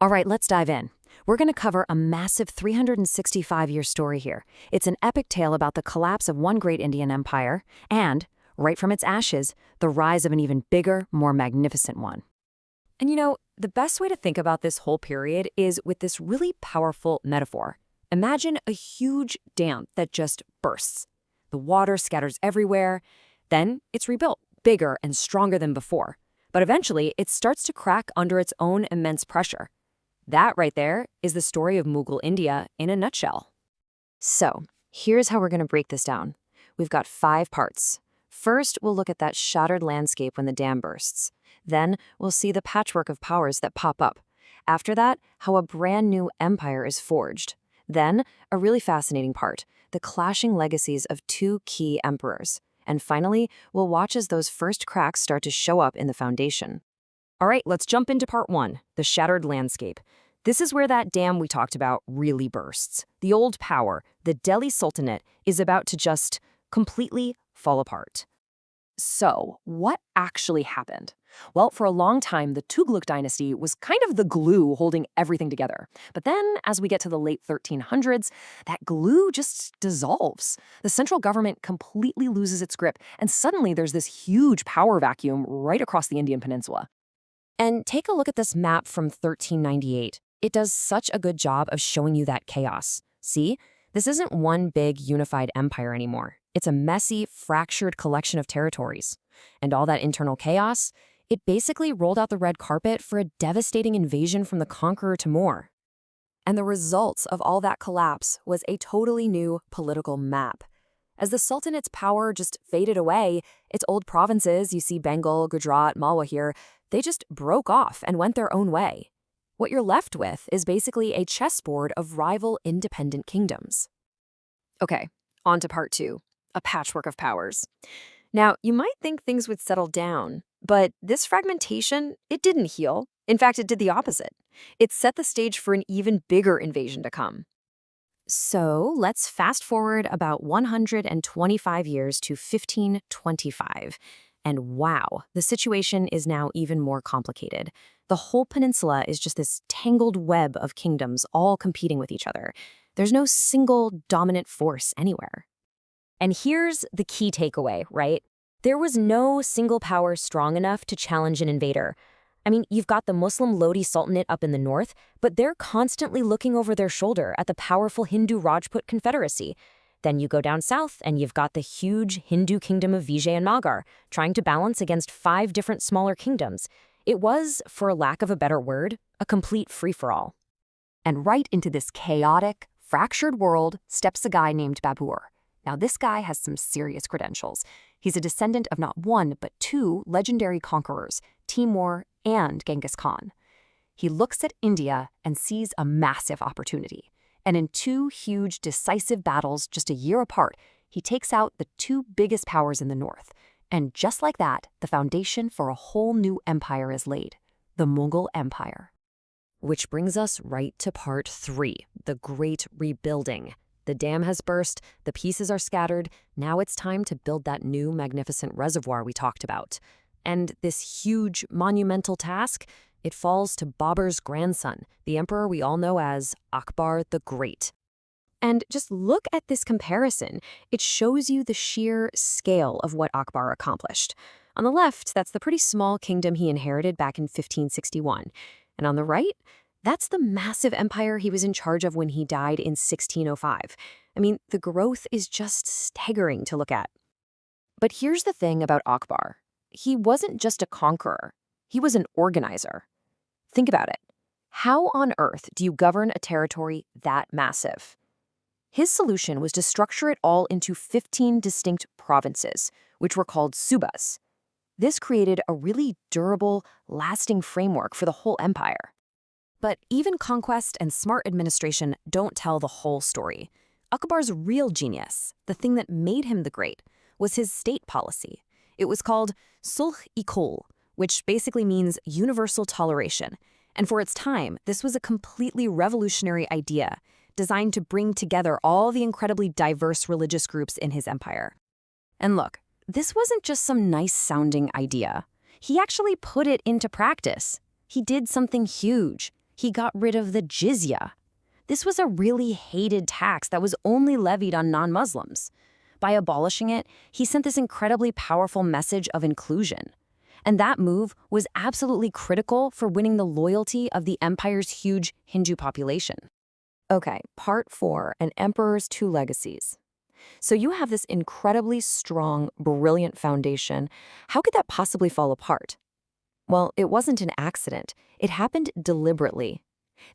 All right, let's dive in. We're going to cover a massive 365-year story here. It's an epic tale about the collapse of one great Indian empire and, right from its ashes, the rise of an even bigger, more magnificent one. And the best way to think about this whole period is with this really powerful metaphor. Imagine a huge dam that just bursts. The water scatters everywhere. Then it's rebuilt, bigger and stronger than before. But eventually, it starts to crack under its own immense pressure. That right there is the story of Mughal India in a nutshell. So, here's how we're going to break this down. We've got 5 parts. First, we'll look at that shattered landscape when the dam bursts. Then, we'll see the patchwork of powers that pop up. After that, how a brand new empire is forged. Then, a really fascinating part, the clashing legacies of 2 key emperors. And finally, we'll watch as those first cracks start to show up in the foundation. All right, let's jump into part 1, the shattered landscape. This is where that dam we talked about really bursts. The old power, the Delhi Sultanate, is about to just completely fall apart. So, what actually happened? Well, for a long time, the Tughlaq dynasty was kind of the glue holding everything together. But then, as we get to the late 1300s, that glue just dissolves. The central government completely loses its grip, and suddenly there's this huge power vacuum right across the Indian peninsula. And take a look at this map from 1398. It does such a good job of showing you that chaos. See? This isn't one big unified empire anymore. It's a messy, fractured collection of territories. And all that internal chaos, it basically rolled out the red carpet for a devastating invasion from the conqueror Timur. And the results of all that collapse was a totally new political map. As the Sultanate's power just faded away, its old provinces, you see Bengal, Gujarat, Malwa here, they just broke off and went their own way. What you're left with is basically a chessboard of rival independent kingdoms. Okay, on to part 2, a patchwork of powers. Now, you might think things would settle down, but this fragmentation, it didn't heal. In fact, it did the opposite. It set the stage for an even bigger invasion to come. So let's fast forward about 125 years to 1525. And wow, the situation is now even more complicated. The whole peninsula is just this tangled web of kingdoms all competing with each other. There's no single dominant force anywhere. And here's the key takeaway, right? There was no single power strong enough to challenge an invader. I mean, you've got the Muslim Lodi Sultanate up in the north, but they're constantly looking over their shoulder at the powerful Hindu Rajput Confederacy. Then you go down south, and you've got the huge Hindu kingdom of Vijay and Magar, trying to balance against 5 different smaller kingdoms. It was, for lack of a better word, a complete free-for-all. And right into this chaotic, fractured world steps a guy named Babur. Now, this guy has some serious credentials. He's a descendant of not 1, but 2 legendary conquerors, Timur and Genghis Khan. He looks at India and sees a massive opportunity. And in 2 huge, decisive battles just a year apart, he takes out the 2 biggest powers in the north. And just like that, the foundation for a whole new empire is laid, the Mughal Empire. Which brings us right to part 3, the Great Rebuilding. The dam has burst, the pieces are scattered, now it's time to build that new magnificent reservoir we talked about. And this huge, monumental task, it falls to Babur's grandson, the emperor we all know as Akbar the Great. And just look at this comparison. It shows you the sheer scale of what Akbar accomplished. On the left, that's the pretty small kingdom he inherited back in 1561. And on the right, that's the massive empire he was in charge of when he died in 1605. I mean, the growth is just staggering to look at. But here's the thing about Akbar. He wasn't just a conqueror. He was an organizer. Think about it. How on earth do you govern a territory that massive? His solution was to structure it all into 15 distinct provinces, which were called subas. This created a really durable, lasting framework for the whole empire. But even conquest and smart administration don't tell the whole story. Akbar's real genius, the thing that made him the great, was his state policy. It was called Sulh-i-kul, which basically means universal toleration. And for its time, this was a completely revolutionary idea, designed to bring together all the incredibly diverse religious groups in his empire. And look, this wasn't just some nice-sounding idea. He actually put it into practice. He did something huge. He got rid of the jizya. This was a really hated tax that was only levied on non-Muslims. By abolishing it, he sent this incredibly powerful message of inclusion. And that move was absolutely critical for winning the loyalty of the empire's huge Hindu population. Okay, part 4, An Emperor's Two Legacies. So you have this incredibly strong, brilliant foundation. How could that possibly fall apart? Well, it wasn't an accident. It happened deliberately,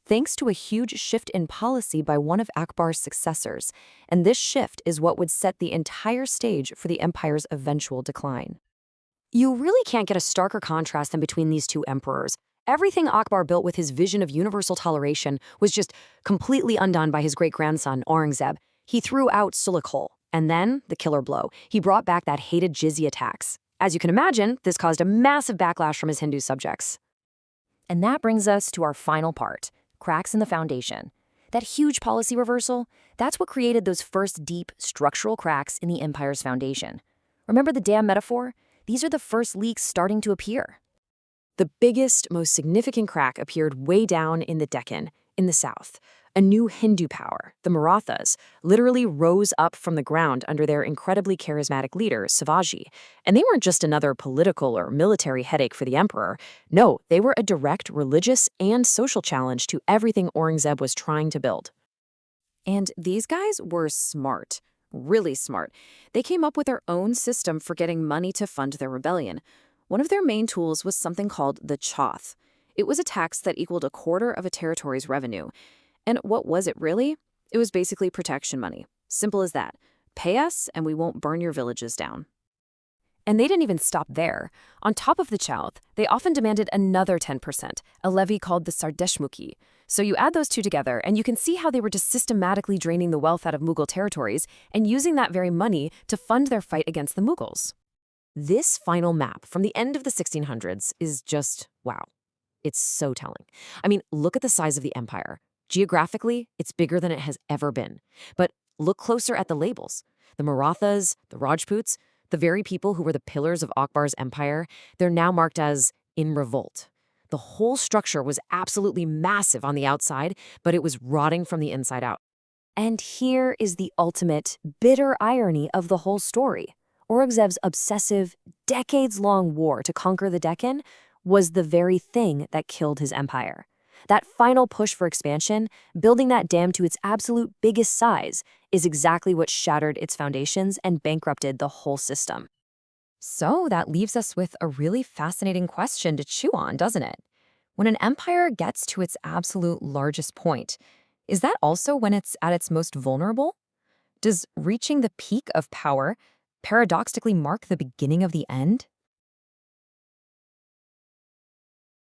thanks to a huge shift in policy by one of Akbar's successors. And this shift is what would set the entire stage for the empire's eventual decline. You really can't get a starker contrast than between these two emperors. Everything Akbar built with his vision of universal toleration was just completely undone by his great-grandson, Aurangzeb. He threw out Sulh-i-kul, and then, the killer blow, he brought back that hated jizya tax. As you can imagine, this caused a massive backlash from his Hindu subjects. And that brings us to our final part, cracks in the foundation. That huge policy reversal, that's what created those first deep, structural cracks in the empire's foundation. Remember the dam metaphor? These are the first leaks starting to appear. The biggest, most significant crack appeared way down in the Deccan, in the south. A new Hindu power, the Marathas, literally rose up from the ground under their incredibly charismatic leader, Shivaji. And they weren't just another political or military headache for the emperor. No, they were a direct religious and social challenge to everything Aurangzeb was trying to build. And these guys were smart. Really smart. They came up with their own system for getting money to fund their rebellion. One of their main tools was something called the chauth. It was a tax that equaled a quarter of a territory's revenue. And what was it really? It was basically protection money. Simple as that. Pay us and we won't burn your villages down. And they didn't even stop there. On top of the chauth, they often demanded another 10%, a levy called the Sardeshmukhi. So you add those two together, and you can see how they were just systematically draining the wealth out of Mughal territories and using that very money to fund their fight against the Mughals. This final map from the end of the 1600s is just, wow. It's so telling. I mean, look at the size of the empire. Geographically, it's bigger than it has ever been. But look closer at the labels. The Marathas, the Rajputs, the very people who were the pillars of Akbar's empire, they're now marked as in revolt. The whole structure was absolutely massive on the outside, but it was rotting from the inside out. And here is the ultimate, bitter irony of the whole story. Aurangzeb's obsessive, decades-long war to conquer the Deccan was the very thing that killed his empire. That final push for expansion, building that dam to its absolute biggest size, is exactly what shattered its foundations and bankrupted the whole system. So that leaves us with a really fascinating question to chew on, doesn't it? When an empire gets to its absolute largest point, is that also when it's at its most vulnerable? Does reaching the peak of power paradoxically mark the beginning of the end?